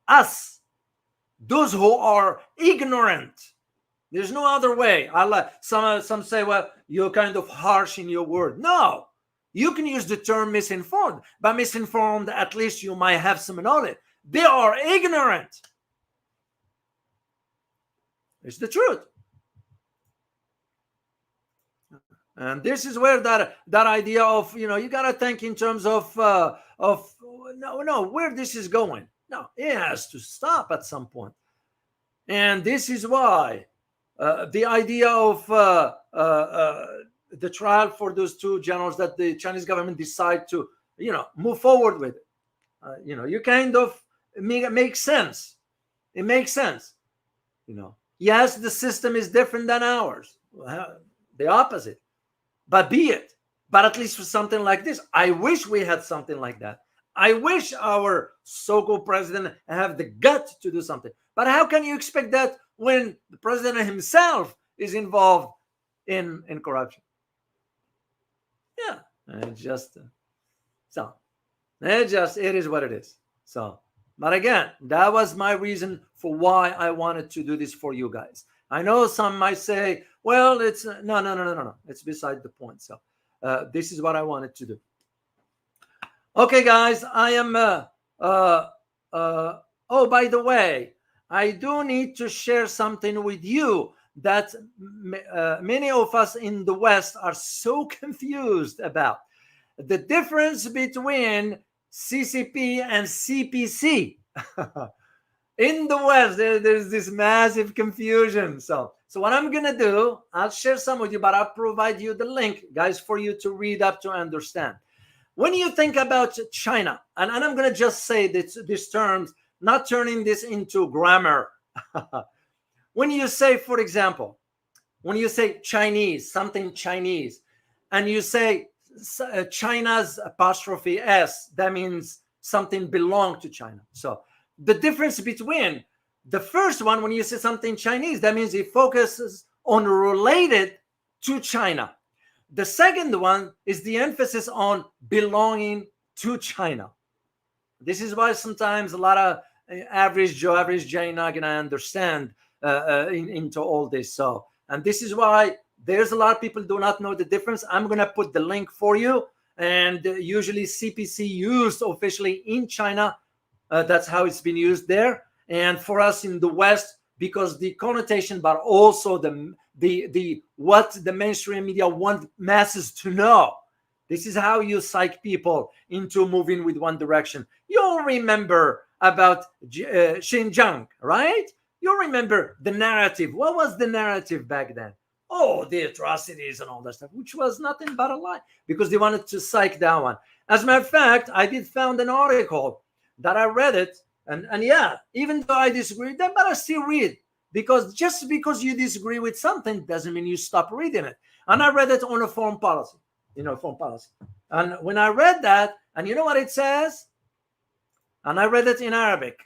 us, those who are ignorant. There's no other way. Some say, well, you're kind of harsh in your word. No, you can use the term misinformed. By misinformed, at least you might have some knowledge. They are ignorant. It's the truth. And this is where that idea of, you got to think in terms of no, where this is going. No, it has to stop at some point. And this is why the idea of the trial for those two generals that the Chinese government decide to, move forward with. You kind of make sense. It makes sense. Yes, the system is different than ours. The opposite. But be it. But at least for something like this, I wish we had something like that. I wish our so-called president have the gut to do something. But how can you expect that when the president himself is involved in corruption? Yeah, it is what it is. So, but again, that was my reason for why I wanted to do this for you guys. I know some might say, well, it's no. It's beside the point. So this is what I wanted to do. Okay, guys, I am, oh, by the way, I do need to share something with you that many of us in the West are so confused about. The difference between CCP and CPC. In the West, there's this massive confusion. So what I'm going to do, I'll share some with you, but I'll provide you the link, guys, for you to read up to understand. When you think about China, and I'm going to just say these terms, not turning this into grammar. When you say, for example, when you say Chinese, something Chinese, and you say China's apostrophe S, that means something belong to China. So the difference between the first one, when you say something Chinese, that means it focuses on related to China. The second one is the emphasis on belonging to China. This is why sometimes a lot of average Joe, average Jane not going to understand into all this. So, and this is why there's a lot of people do not know the difference. I'm going to put the link for you. And usually CPC used officially in China. That's how it's been used there. And for us in the West, because the connotation, but also the what the mainstream media want masses to know. This is how you psych people into moving with one direction. You all remember about Xinjiang, right? You remember the narrative. What was the narrative back then? Oh, the atrocities and all that stuff, which was nothing but a lie, because they wanted to psych that one. As a matter of fact, I did found an article that I read it, and yeah, even though I disagree with them, but I still read, because just because you disagree with something doesn't mean you stop reading it. And I read it on a foreign policy, foreign policy. And when I read that, and you know what it says? And I read it in Arabic,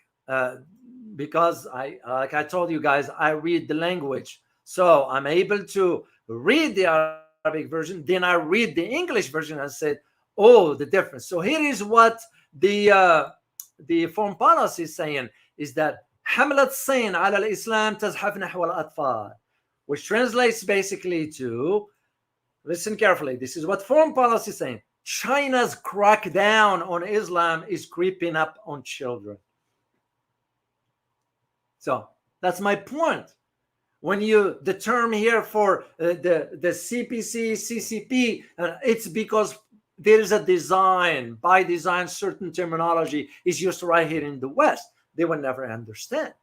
because like I told you guys, I read the language. So I'm able to read the Arabic version. Then I read the English version and said, oh, the difference. So here is what the foreign policy is saying, is that حملة الصين على الإسلام تزحف نحو الأطفال, which translates basically to, listen carefully, this is what foreign policy is saying: China's crackdown on Islam is creeping up on children. So that's my point. When the term here for the CPC, CCP, it's because there is a design, by design, certain terminology is used right here in the West. They will never understand,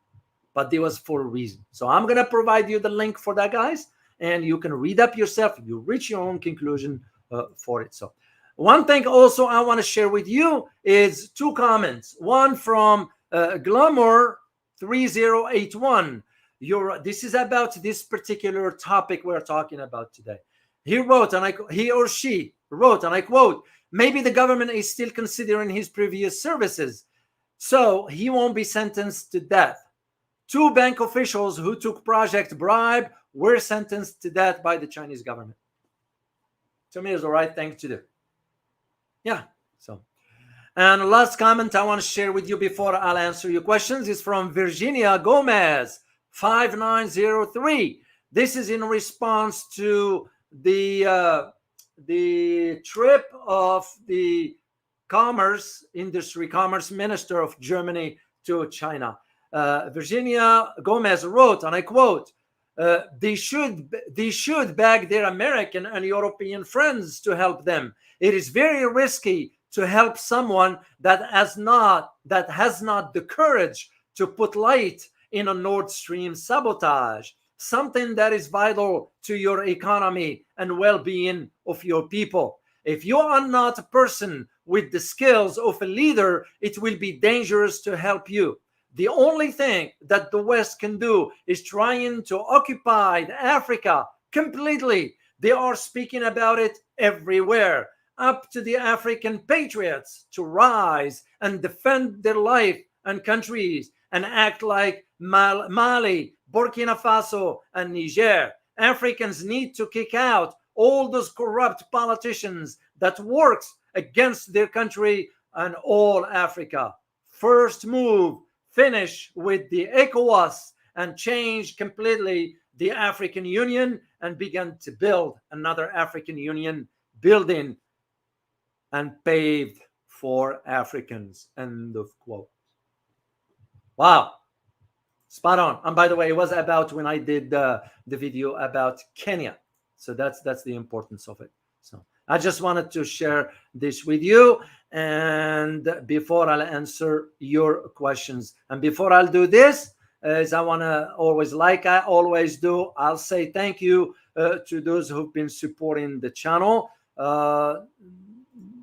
but there was for a reason. So I'm going to provide you the link for that, guys, and you can read up yourself. You reach your own conclusion for it. So one thing also I want to share with you is two comments. One from Glamour 3081. This is about this particular topic we're talking about today. He wrote, and he or she wrote, and I quote, maybe the government is still considering his previous services, so he won't be sentenced to death. 2 bank officials who took project bribe were sentenced to death by the Chinese government. To me, it's the right thing to do. Yeah. So, and last comment I want to share with you before I'll answer your questions is from Virginia Gomez, 5903. This is in response to the trip of the commerce minister of Germany to China. Virginia Gomez wrote, and I quote, they should beg their American and European friends to help them. It is very risky to help someone that has not the courage to put light in a Nord Stream sabotage, something that is vital to your economy and well-being of your people. If you are not a person with the skills of a leader, it will be dangerous to help you. The only thing that the West can do is trying to occupy Africa completely. They are speaking about it everywhere. Up to the African patriots to rise and defend their life and countries and act like Mali, Burkina Faso, and Niger. Africans need to kick out all those corrupt politicians that works against their country and all Africa. First move, finish with the ECOWAS and change completely the African Union and begin to build another African Union building and paved for Africans. End of quote. Wow. Spot on. And by the way, it was about when I did the video about Kenya. So that's the importance of it. So I just wanted to share this with you. And before I'll answer your questions, and before I'll do this, as I want to always, like I always do, I'll say thank you to those who've been supporting the channel.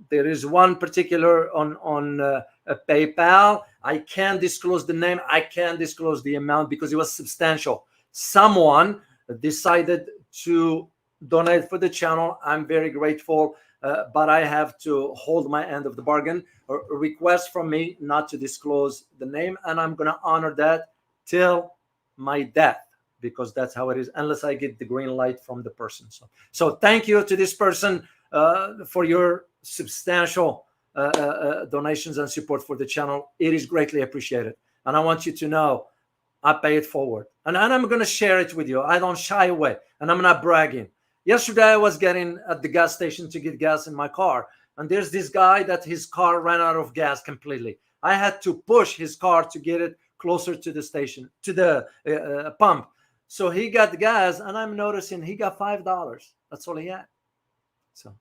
There is one particular on PayPal. I can't disclose the name. I can't disclose the amount because it was substantial. Someone decided to donate for the channel. I'm very grateful, but I have to hold my end of the bargain. A request from me not to disclose the name, and I'm going to honor that till my death, because that's how it is, unless I get the green light from the person. So thank you to this person for your substantial donations and support for the channel. It is greatly appreciated, and I want you to know I pay it forward, and I'm going to share it with you. I don't shy away, and I'm not bragging. Yesterday I was getting at the gas station to get gas in my car, and there's this guy that his car ran out of gas completely. I had to push his car to get it closer to the station, to the pump. So he got the gas, and I'm noticing he got $5. That's all he had. So,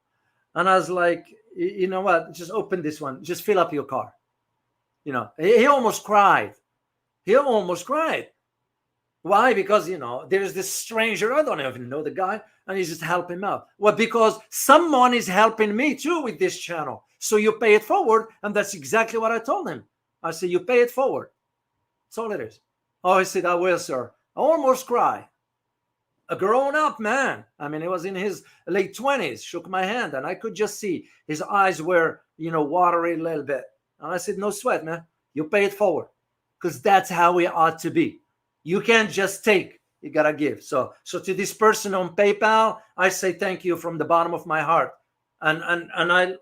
and I was like, you know what? Just open this one. Just fill up your car. You know, he almost cried. He almost cried. Why? Because, you know, there's this stranger. I don't even know the guy, and he's just helping him out. Well, because someone is helping me too with this channel. So you pay it forward, and that's exactly what I told him. I said, you pay it forward. That's all it is. Oh, he said, I will, sir. I almost cried. A grown-up man. I mean, he was in his late 20s, shook my hand, and I could just see his eyes were, you know, watery a little bit. And I said, no sweat, man. You pay it forward, because that's how we ought to be. You can't just take, you got to give. So to this person on PayPal, I say thank you from the bottom of my heart. And I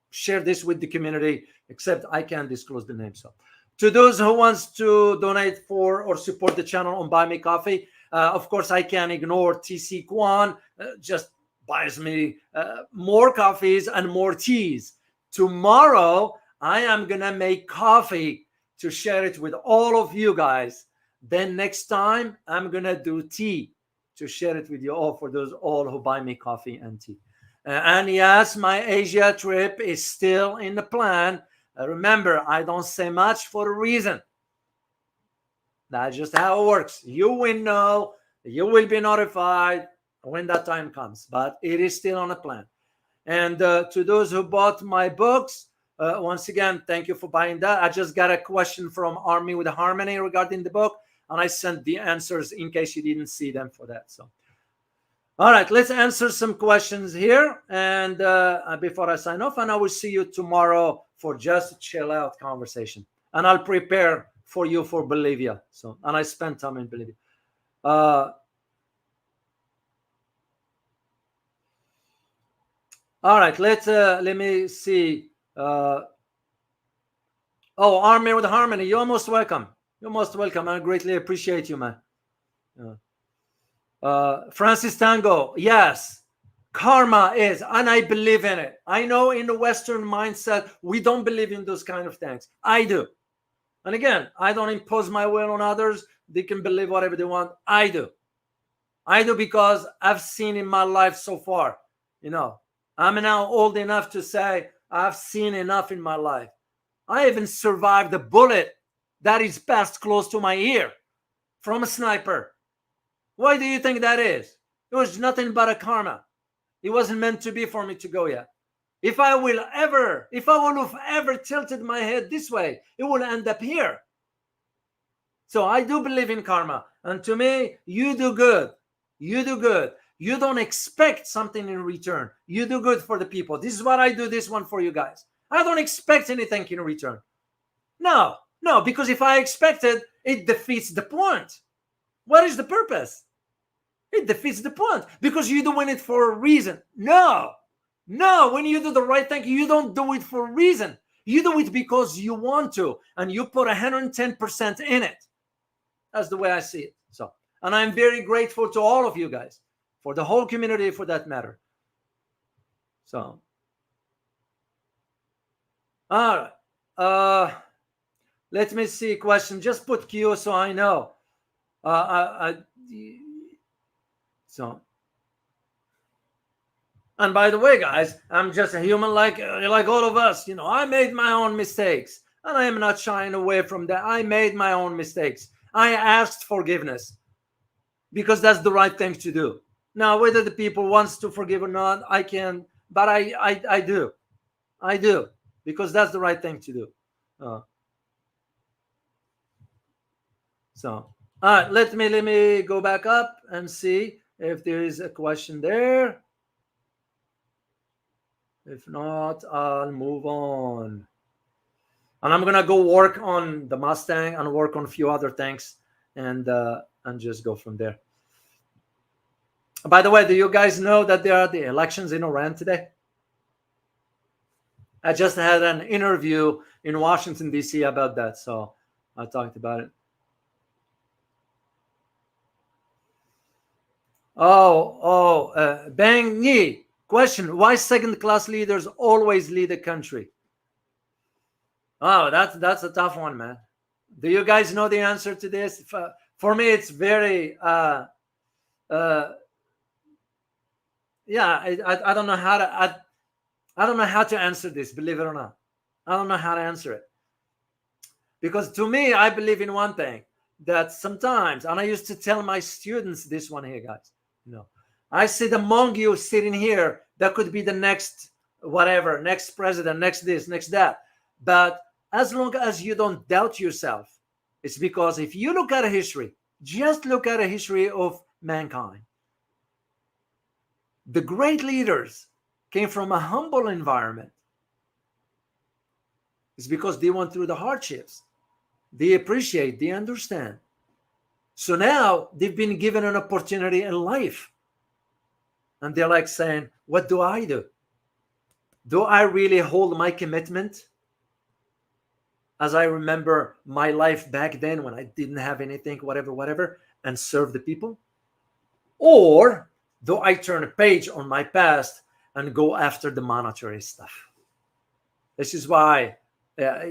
share this with the community, except I can't disclose the name. So to those who wants to donate for or support the channel on Buy Me Coffee, of course, I can't ignore TC Kwan, just buys me more coffees and more teas. Tomorrow, I am going to make coffee to share it with all of you guys. Then next time, I'm going to do tea to share it with you all, for those all who buy me coffee and tea. And yes, my Asia trip is still in the plan. Remember, I don't say much for a reason. That's just how it works. You will know, you will be notified when that time comes, but it is still on a plan. And to those who bought my books, once again, thank you for buying that. I just got a question from Army with Harmony regarding the book. and I sent the answers in case you didn't see them for that. So, all right, let's answer some questions here, and before I sign off, and I will see you tomorrow for just a chill out conversation, and I'll prepare for you for Bolivia. So, and I spent time in Bolivia. All right, let me see. Oh, Army with Harmony, you're most welcome. You're most welcome. I greatly appreciate you, man. Francis Tango, yes, karma is, and I believe in it. I know in the Western mindset, we don't believe in those kind of things. I do. And again, I don't impose my will on others. They can believe whatever they want. I do. I do because I've seen in my life so far. I'm now old enough to say I've seen enough in my life. I even survived a bullet that is passed close to my ear from a sniper. Why do you think that is? It was nothing but a karma. It wasn't meant to be for me to go yet. If I would have ever tilted my head this way, it would end up here. So I do believe in karma. And to me, you do good. You do good. You don't expect something in return. You do good for the people. This is what I do this one for you guys. I don't expect anything in return. No, because if I expected, it defeats the point. What is the purpose? It defeats the point because you're doing it for a reason. No, when you do the right thing, you don't do it for a reason. You do it because you want to, and you put 110% in it. That's the way I see it. So, and I'm very grateful to all of you guys, for the whole community, for that matter. So, all right. Let me see. Question. Just put Q so I know. So, and by the way, guys, I'm just a human like all of us. I made my own mistakes, and I am not shying away from that. I made my own mistakes. I asked forgiveness because that's the right thing to do. Now, whether the people wants to forgive or not, I can, but I do. I do, because that's the right thing to do. So, all right, let me go back up and see if there is a question there. If not, I'll move on. And I'm gonna go work on the Mustang and work on a few other things, and just go from there. By the way, do you guys know that there are the elections in Iran today? I just had an interview in Washington, D.C. about that, so I talked about it. Bang Yi. Question: why second-class leaders always lead a country? Oh, that's a tough one, man. Do you guys know the answer to this? For me, it's very yeah. I don't know how to. I don't know how to answer this. Believe it or not, I don't know how to answer it. Because to me, I believe in one thing, that sometimes, and I used to tell my students this one here, guys. I said, among you sitting here, that could be the next whatever, next president, next this, next that. But as long as you don't doubt yourself, it's because if you look at a history, just look at a history of mankind. The great leaders came from a humble environment. It's because they went through the hardships. They appreciate, they understand. So now they've been given an opportunity in life. And they're like saying, what do I do? Do I really hold my commitment? As I remember my life back then when I didn't have anything, whatever, and serve the people? Or do I turn a page on my past and go after the monetary stuff? This is why, at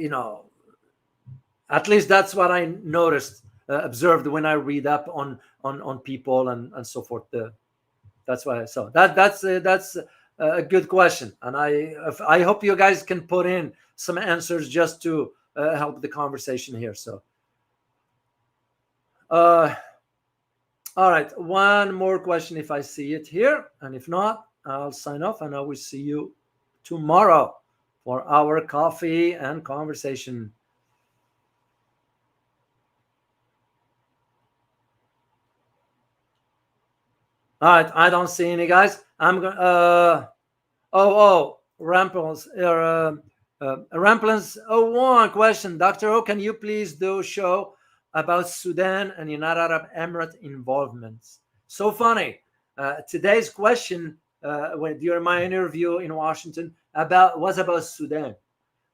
least that's what I noticed, observed when I read up on people and so forth. That's why I saw that's a good question, and I hope you guys can put in some answers just to help the conversation here. So, all right, one more question if I see it here, and if not, I'll sign off, and I will see you tomorrow for our coffee and conversation. All right, I don't see any guys. I'm going. Ramples. Ramplins. Oh, one question, Doctor O. Can you please do a show about Sudan and United Arab Emirates involvements? So funny. Today's question, during my interview in Washington, was about Sudan,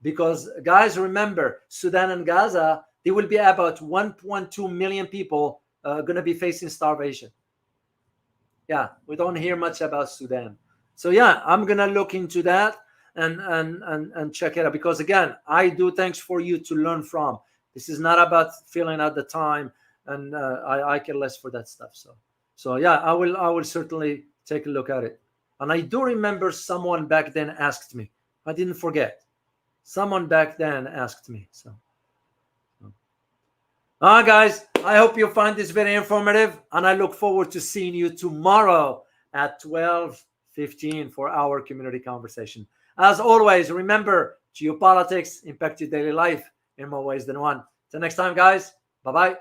because guys, remember, Sudan and Gaza, there will be about 1.2 million people going to be facing starvation. Yeah, we don't hear much about Sudan. So yeah, I'm gonna look into that and check it out, because again, I do things for you to learn from. This is not about filling out the time, and I care less for that stuff. So yeah, I will certainly take a look at it. And I do remember someone back then asked me. I didn't forget. Someone back then asked me. So guys, I hope you find this very informative, and I look forward to seeing you tomorrow at 12:15 for our community conversation. As always, remember, geopolitics impact your daily life in more ways than one. Till next time, guys. Bye-bye.